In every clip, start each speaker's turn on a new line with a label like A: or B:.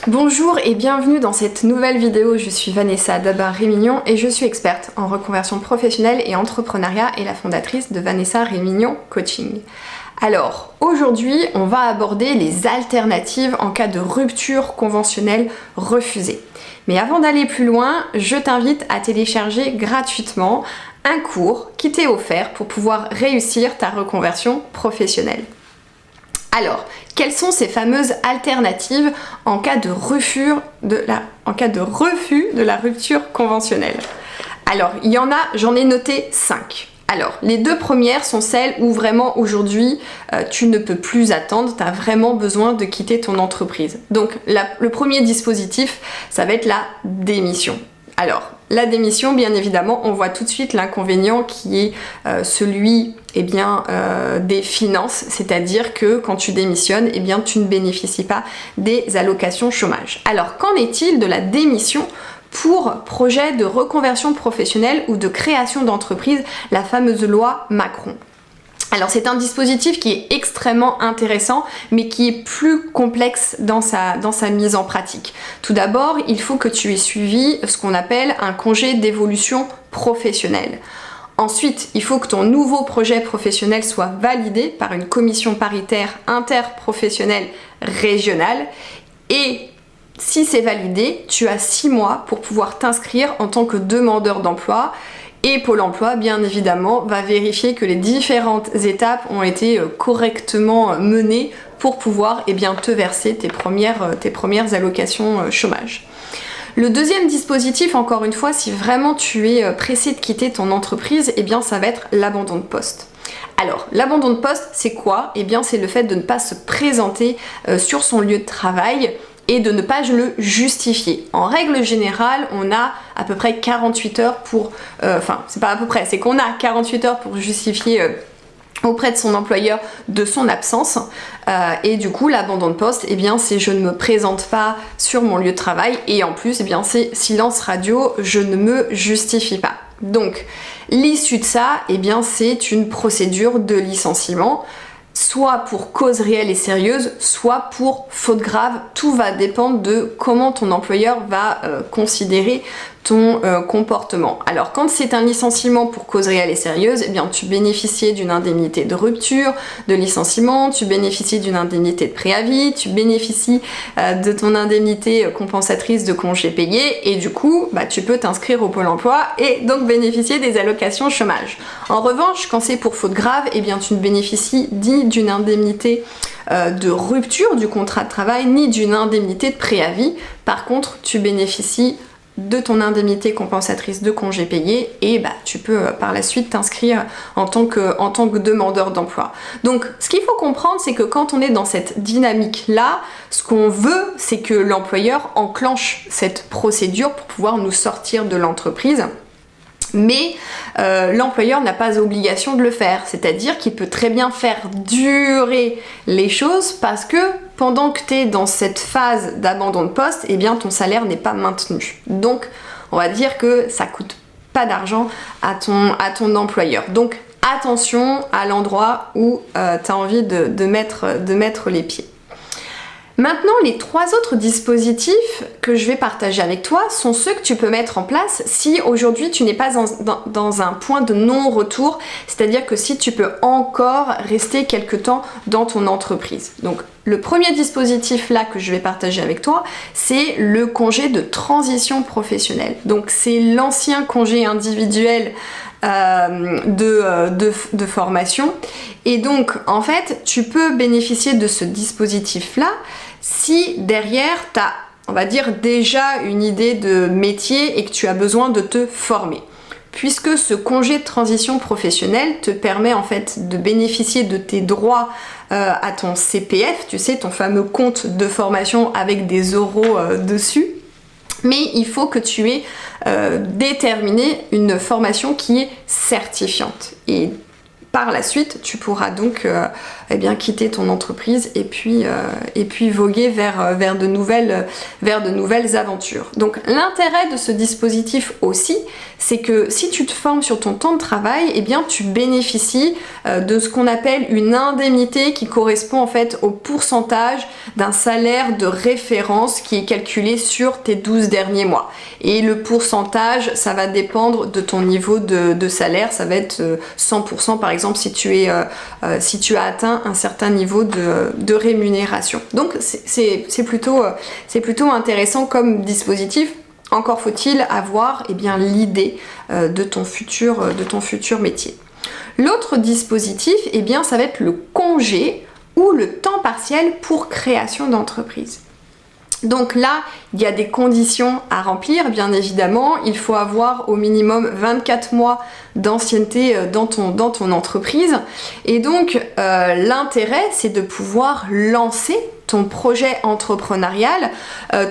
A: Bonjour et bienvenue dans cette nouvelle vidéo. Je suis Vanessa Dabar-Rémignon et je suis experte en reconversion professionnelle et entrepreneuriat et la fondatrice de Vanessa Rémignon Coaching. Alors, aujourd'hui, on va aborder les alternatives en cas de rupture conventionnelle refusée. Mais avant d'aller plus loin, je t'invite à télécharger gratuitement un cours qui t'est offert pour pouvoir réussir ta reconversion professionnelle. Alors, quelles sont ces fameuses alternatives en cas de refus de la rupture conventionnelle? Alors, il y en a, j'en ai noté 5. Alors, les deux premières sont celles où vraiment aujourd'hui, tu ne peux plus attendre, tu as vraiment besoin de quitter ton entreprise. Donc, le premier dispositif, ça va être la démission. Alors, la démission, bien évidemment, on voit tout de suite l'inconvénient qui est celui des finances, c'est-à-dire que quand tu démissionnes, tu ne bénéficies pas des allocations chômage. Alors, qu'en est-il de la démission pour projet de reconversion professionnelle ou de création d'entreprise, la fameuse loi Macron? Alors c'est un dispositif qui est extrêmement intéressant mais qui est plus complexe dans sa mise en pratique. Tout d'abord, il faut que tu aies suivi ce qu'on appelle un congé d'évolution professionnelle. Ensuite, il faut que ton nouveau projet professionnel soit validé par une commission paritaire interprofessionnelle régionale et si c'est validé, tu as 6 mois pour pouvoir t'inscrire en tant que demandeur d'emploi. Et Pôle emploi, bien évidemment, va vérifier que les différentes étapes ont été correctement menées pour pouvoir te verser tes premières allocations chômage. Le deuxième dispositif, encore une fois, si vraiment tu es pressé de quitter ton entreprise, ça va être l'abandon de poste. Alors, l'abandon de poste, c'est quoi? C'est le fait de ne pas se présenter sur son lieu de travail et de ne pas le justifier. En règle générale, on a à peu près 48 heures pour... c'est pas à peu près, c'est qu'on a 48 heures pour justifier auprès de son employeur de son absence. Et du coup, l'abandon de poste, c'est je ne me présente pas sur mon lieu de travail et en plus, c'est silence radio, je ne me justifie pas. Donc, l'issue de ça, c'est une procédure de licenciement, soit pour cause réelle et sérieuse, soit pour faute grave. Tout va dépendre de comment ton employeur va considérer ton comportement. Alors quand c'est un licenciement pour cause réelle et sérieuse, tu bénéficies d'une indemnité de rupture, de licenciement, tu bénéficies d'une indemnité de préavis, tu bénéficies de ton indemnité compensatrice de congés payés et du coup tu peux t'inscrire au Pôle emploi et donc bénéficier des allocations chômage. En revanche, quand c'est pour faute grave, tu ne bénéficies ni d'une indemnité de rupture du contrat de travail ni d'une indemnité de préavis. Par contre, tu bénéficies de ton indemnité compensatrice de congés payés et tu peux par la suite t'inscrire en tant que demandeur d'emploi. Donc ce qu'il faut comprendre, c'est que quand on est dans cette dynamique-là, ce qu'on veut, c'est que l'employeur enclenche cette procédure pour pouvoir nous sortir de l'entreprise. Mais l'employeur n'a pas obligation de le faire, c'est-à-dire qu'il peut très bien faire durer les choses parce que pendant que tu es dans cette phase d'abandon de poste, ton salaire n'est pas maintenu. Donc on va dire que ça coûte pas d'argent à ton employeur. Donc attention à l'endroit où tu as envie de mettre les pieds. Maintenant, les 3 autres dispositifs que je vais partager avec toi sont ceux que tu peux mettre en place si aujourd'hui tu n'es pas dans un point de non-retour, c'est-à-dire que si tu peux encore rester quelque temps dans ton entreprise. Donc, le premier dispositif là que je vais partager avec toi, c'est le congé de transition professionnelle. Donc, c'est l'ancien congé individuel de formation et donc en fait tu peux bénéficier de ce dispositif là si derrière tu as, on va dire, déjà une idée de métier et que tu as besoin de te former, puisque ce congé de transition professionnelle te permet en fait de bénéficier de tes droits à ton CPF, tu sais, ton fameux compte de formation avec des euros dessus. Mais il faut que tu aies déterminé une formation qui est certifiante. Et par la suite, tu pourras donc eh bien quitter ton entreprise et puis voguer vers de nouvelles aventures. Donc l'intérêt de ce dispositif aussi, c'est que si tu te formes sur ton temps de travail, eh bien tu bénéficies de ce qu'on appelle une indemnité qui correspond en fait au pourcentage d'un salaire de référence qui est calculé sur tes 12 derniers mois. Et le pourcentage, ça va dépendre de ton niveau de salaire, ça va être 100% par exemple si tu as atteint un certain niveau de rémunération. Donc c'est plutôt intéressant comme dispositif. Encore faut-il avoir l'idée de ton futur métier. L'autre dispositif, ça va être le congé ou le temps partiel pour création d'entreprise. Donc là, il y a des conditions à remplir, bien évidemment. Il faut avoir au minimum 24 mois d'ancienneté dans ton entreprise. Et donc, l'intérêt, c'est de pouvoir lancer ton projet entrepreneurial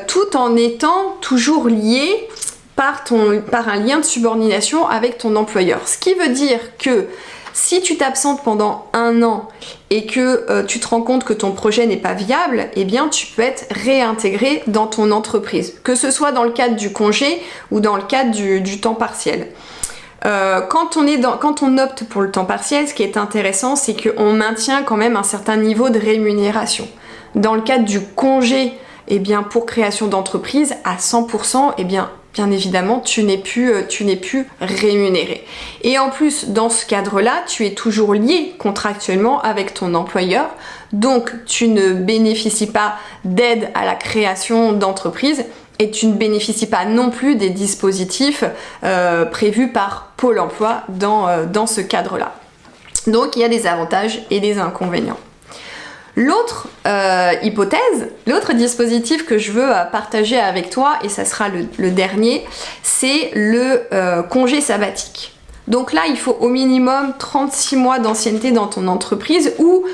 A: tout en étant toujours lié par un lien de subordination avec ton employeur. Ce qui veut dire que si tu t'absentes pendant 1 an et que tu te rends compte que ton projet n'est pas viable, eh bien tu peux être réintégré dans ton entreprise, que ce soit dans le cadre du congé ou dans le cadre du temps partiel. Quand on opte pour le temps partiel, ce qui est intéressant, c'est qu'on maintient quand même un certain niveau de rémunération. Dans le cadre du congé, eh bien pour création d'entreprise, à 100%, eh bien évidemment, tu n'es plus rémunéré. Et en plus, dans ce cadre-là, tu es toujours lié contractuellement avec ton employeur, donc tu ne bénéficies pas d'aide à la création d'entreprise et tu ne bénéficies pas non plus des dispositifs prévus par Pôle emploi dans ce cadre-là. Donc il y a des avantages et des inconvénients. L'autre hypothèse, l'autre dispositif que je veux partager avec toi, et ça sera le dernier, c'est le congé sabbatique. Donc là, il faut au minimum 36 mois d'ancienneté dans ton entreprise ou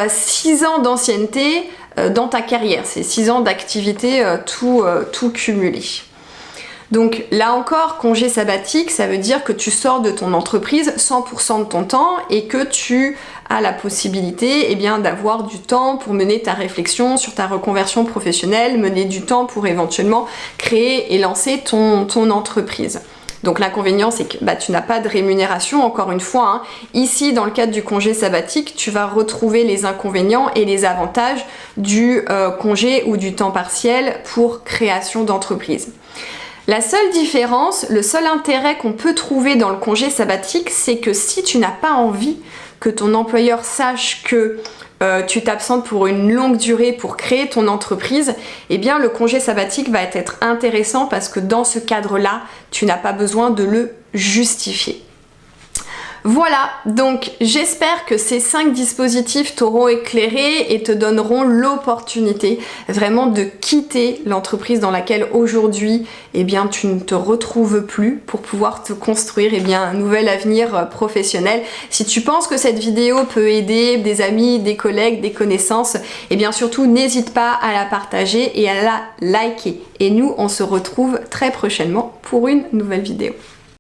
A: 6 ans d'ancienneté dans ta carrière. C'est 6 ans d'activité tout cumulé. Donc là encore, congé sabbatique, ça veut dire que tu sors de ton entreprise 100% de ton temps et que tu as la possibilité d'avoir du temps pour mener ta réflexion sur ta reconversion professionnelle, mener du temps pour éventuellement créer et lancer ton entreprise. Donc l'inconvénient, c'est que tu n'as pas de rémunération, encore une fois. Ici, dans le cadre du congé sabbatique, tu vas retrouver les inconvénients et les avantages du congé ou du temps partiel pour création d'entreprise. La seule différence, le seul intérêt qu'on peut trouver dans le congé sabbatique, c'est que si tu n'as pas envie que ton employeur sache que tu t'absentes pour une longue durée pour créer ton entreprise, eh bien le congé sabbatique va être intéressant parce que dans ce cadre-là, tu n'as pas besoin de le justifier. Voilà, donc j'espère que ces 5 dispositifs t'auront éclairé et te donneront l'opportunité vraiment de quitter l'entreprise dans laquelle aujourd'hui tu ne te retrouves plus pour pouvoir te construire un nouvel avenir professionnel. Si tu penses que cette vidéo peut aider des amis, des collègues, des connaissances, surtout n'hésite pas à la partager et à la liker. Et nous, on se retrouve très prochainement pour une nouvelle vidéo.